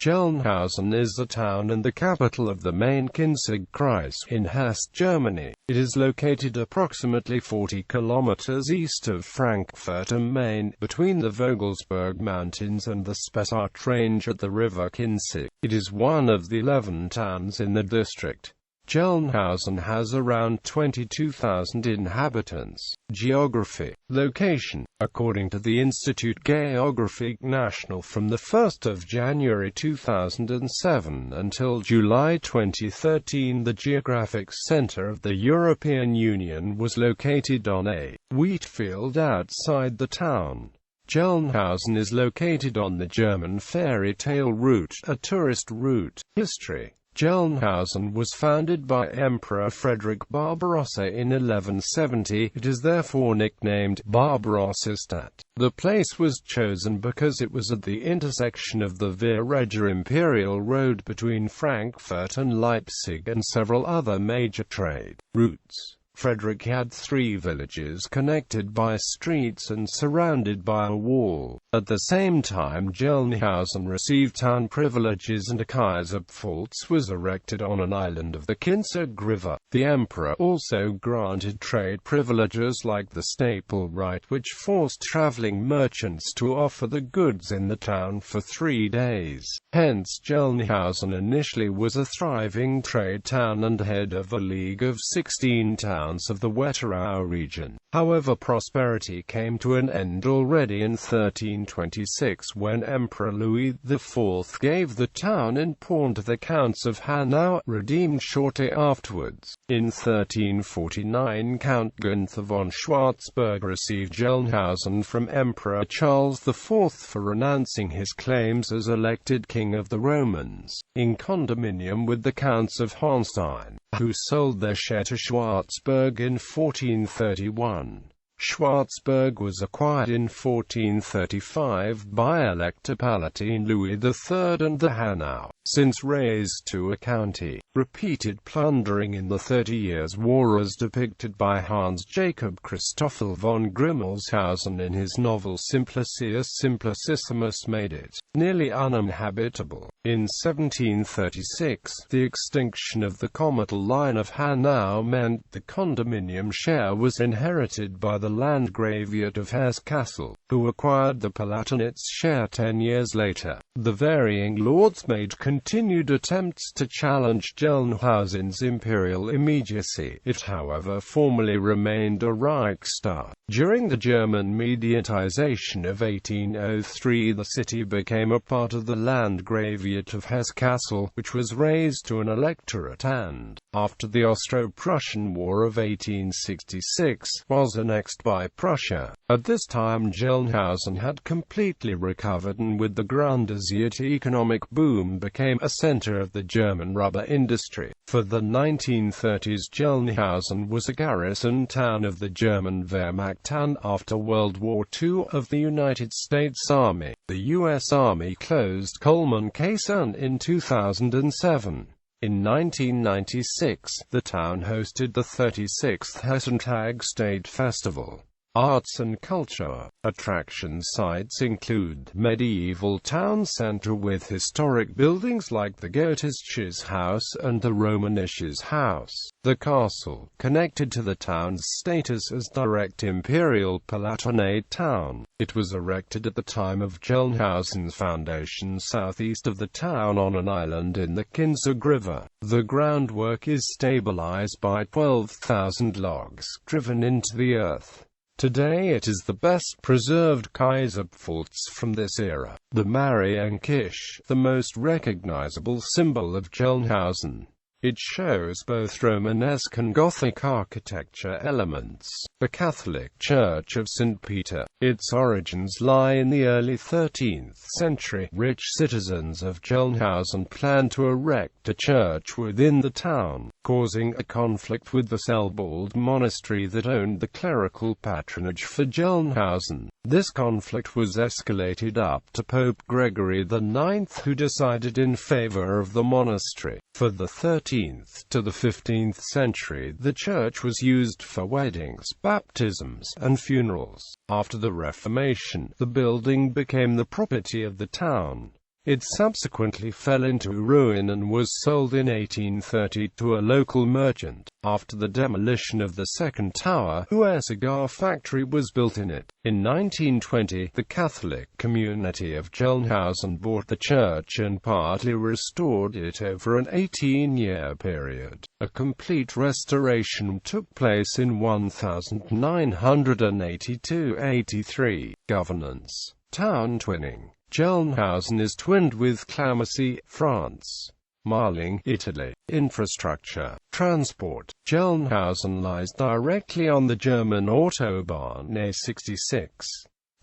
Gelnhausen is a town and the capital of the Main-Kinzig-Kreis in Hesse, Germany. It is located approximately 40 kilometers east of Frankfurt am Main, between the Vogelsberg Mountains and the Spessart range at the river Kinzig. It is one of the 11 towns in the district. Gelnhausen has around 22,000 inhabitants. Geography. Location. According to the Institute Geographique National, from the 1st of January 2007 until July 2013, the geographic center of the European Union was located on a wheat field outside the town. Gelnhausen is located on the German fairy tale route, a tourist route. History. Gelnhausen was founded by Emperor Frederick Barbarossa in 1170. It is therefore nicknamed Barbarossa-Stadt. The place was chosen because it was at the intersection of the Via Imperial Road between Frankfurt and Leipzig and several other major trade routes. Frederick had 3 villages connected by streets and surrounded by a wall. At the same time, Gelnhausen received town privileges and a Kaiserpfalz was erected on an island of the Kinzig River. The emperor also granted trade privileges like the staple right, which forced traveling merchants to offer the goods in the town for 3 days. Hence, Gelnhausen initially was a thriving trade town and head of a league of 16 towns of the Wetterau region. However, prosperity came to an end already in 1326 when Emperor Louis IV gave the town in pawn to the Counts of Hanau, redeemed shortly afterwards. In 1349, Count Gunther von Schwarzburg received Gelnhausen from Emperor Charles IV for renouncing his claims as elected King of the Romans, in condominium with the Counts of Honstein, who sold their share to Schwarzburg in 1431. Schwarzburg was acquired in 1435 by Elector Palatine Louis III and the Hanau, since raised to a county. Repeated plundering in the 30 Years' War as depicted by Hans Jacob Christoffel von Grimmelshausen in his novel Simplicius Simplicissimus made it nearly uninhabitable. In 1736, the extinction of the comital line of Hanau meant the condominium share was inherited by the Landgraviate of Hesse-Kassel, who acquired the Palatinate's share 10 years later. The varying lords made continued attempts to challenge Gelnhausen's imperial immediacy. It, however, formally remained a Reichsstadt. During the German mediatization of 1803, the city became a part of the Landgraviate of Hesse-Kassel, which was raised to an electorate and, after the Austro-Prussian War of 1866, was annexed by Prussia. At this time, Gelnhausen had completely recovered and with the Grundasiate economic boom became a center of the German rubber industry. For the 1930s, Gelnhausen was a garrison town of the German Wehrmacht and, after World War II, of the United States Army. The U.S. Army closed Coleman Caisson in 2007. In 1996, the town hosted the 36th Hessentag State Festival. Arts and culture. Attraction sites include medieval town center with historic buildings like the Goethesches House and the Romanisches House. The castle, connected to the town's status as direct imperial Palatinate town. It was erected at the time of Gelnhausen's foundation southeast of the town on an island in the Kinzig River. The groundwork is stabilized by 12,000 logs driven into the earth. Today it is the best preserved Kaiserpfalz from this era. The Marienkisch, the most recognizable symbol of Gelnhausen. It shows both Romanesque and Gothic architecture elements. The Catholic Church of St. Peter. Its origins lie in the early 13th century. Rich citizens of Gelnhausen planned to erect a church within the town, causing a conflict with the Selbald monastery that owned the clerical patronage for Gelnhausen. This conflict was escalated up to Pope Gregory IX, who decided in favor of the monastery. For the 13th to the 15th century, the church was used for weddings, baptisms, and funerals. After the Reformation, the building became the property of the town. It subsequently fell into ruin and was sold in 1830 to a local merchant. After the demolition of the second tower, a cigar factory was built in it. In 1920, the Catholic community of Gelnhausen bought the church and partly restored it over an 18-year period. A complete restoration took place in 1982-83. Governance. Town twinning. Gelnhausen is twinned with Clamecy, France. Marling, Italy. Infrastructure. Transport. Gelnhausen lies directly on the German Autobahn A66.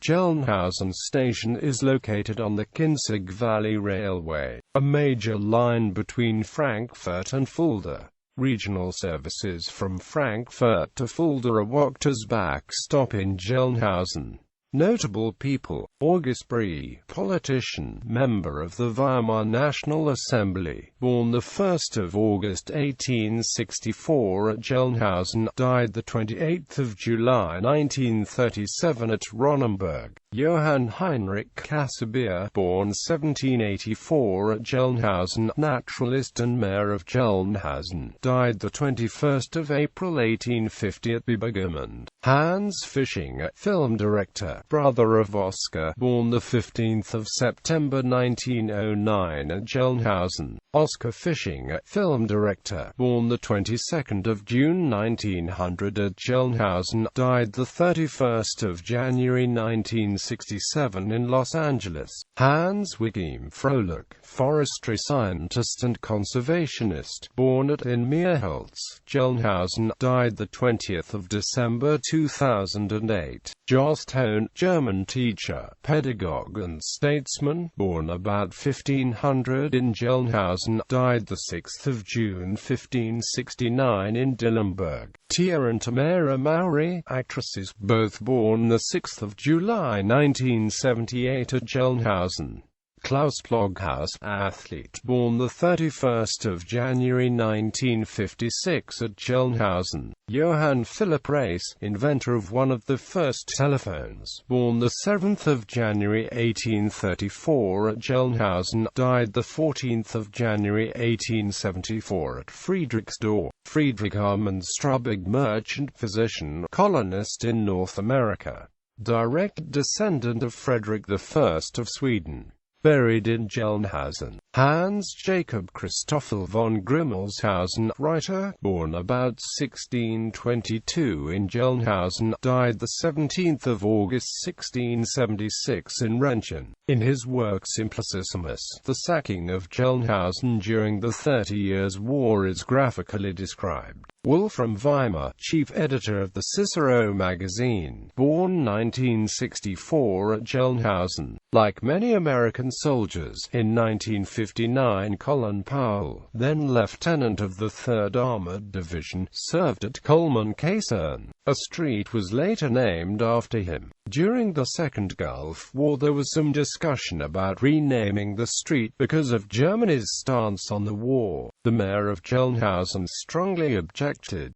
Gelnhausen station is located on the Kinzig Valley Railway, a major line between Frankfurt and Fulda. Regional services from Frankfurt to Fulda are Wladyslaw stop in Gelnhausen. Notable people: Vogelsberg, politician, member of the Weimar National Assembly, born the 1st of August 1864 at Gelnhausen, died the 28th of July 1937 at Ronenberg. Johann Heinrich Casimir, born 1784 at Gelnhausen, naturalist and mayor of Gelnhausen, died the 21st of April 1850 at Bibergemund. Hans Fisching, film director, brother of Oscar, born the 15th of September 1909 at Gelnhausen. Oscar Fisching, film director, born the 22nd of June 1900 at Gelnhausen, died the 31st of January 1967 in Los Angeles. Hans Wilhelm Frohlich, forestry scientist and conservationist, born at in Meerholz, Gelnhausen, died the 20th of December 2008. Jost Hohn, German teacher, pedagogue and statesman, born about 1500 in Gelnhausen, died the 6th of June 1569 in Dillenburg. Tia and Tamara Maury, actresses, both born the 6th of July 1978 at Gelnhausen. Klaus Ploghaus, athlete, born the 31st of January 1956 at Gelnhausen. Johann Philipp Reis, inventor of one of the first telephones, born the 7th of January 1834 at Gelnhausen, died the 14th of January 1874 at Friedrichsdorf. Friedrich Armand Strubig, merchant physician, colonist in North America. Direct descendant of Frederick I of Sweden. Buried in Gelnhausen. Hans Jacob Christoffel von Grimmelshausen, writer, born about 1622 in Gelnhausen, died the 17th of August 1676 in Rentgen. In his work Simplicissimus, the sacking of Gelnhausen during the 30 Years' War is graphically described. Wolfram Weimer, chief editor of the Cicero magazine, born 1964 at Gelnhausen. Like many American soldiers, in 1959 Colin Powell, then lieutenant of the 3rd Armored Division, served at Coleman-Kaserne. A street was later named after him. During the Second Gulf War there was some discussion about renaming the street because of Germany's stance on the war. The mayor of Gelnhausen strongly objected.